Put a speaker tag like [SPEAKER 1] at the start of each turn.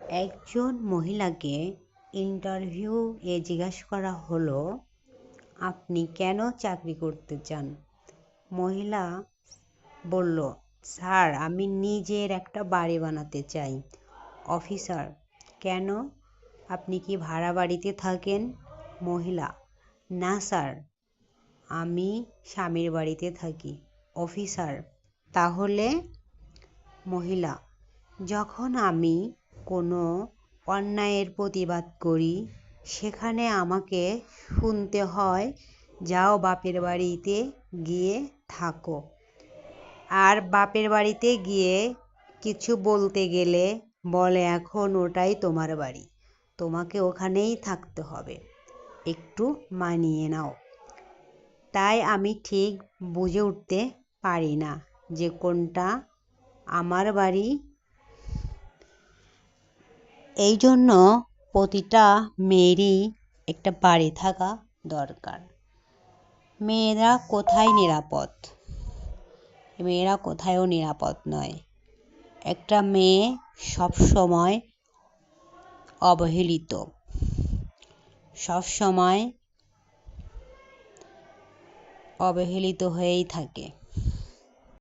[SPEAKER 1] একজন মহিলাকে ইন্টারভিউ জিজ্ঞাসা করা হলো, আপনি কেন চাকরি করতে চান? মহিলা বলল, স্যার, আমি নিজের একটা বাড়ি বানাতে চাই। অফিসার, কেন? আপনি কি ভাড়া বাড়িতে থাকেন? মহিলা, না স্যার, আমি স্বামীর বাড়িতে থাকি। অফিসার, তাহলে? মহিলা, যখন আমি কোনো অন্যায়ের প্রতিবাদ করি সেখানে আমাকে শুনতে হয়, যাও বাপের বাড়িতে গিয়ে থাকো। আর বাপের বাড়িতে গিয়ে কিছু বলতে গেলে বলে, এখন ওটাই তোমার বাড়ি, তোমাকে ওখানেই থাকতে হবে, একটু মানিয়ে নাও। তাই আমি ঠিক বুঝে উঠতে পারি না যে কোনটা আমার বাড়ি। এই জন্য প্রতিটা মেয়েরই একটা বাড়ি থাকা দরকার। মেয়েরা কোথায় নিরাপদ? মেয়েরা কোথায়ও নিরাপদ নয়। একটা মেয়ে সবসময় অবহেলিত, সবসময় অবহেলিত হয়েই থাকে।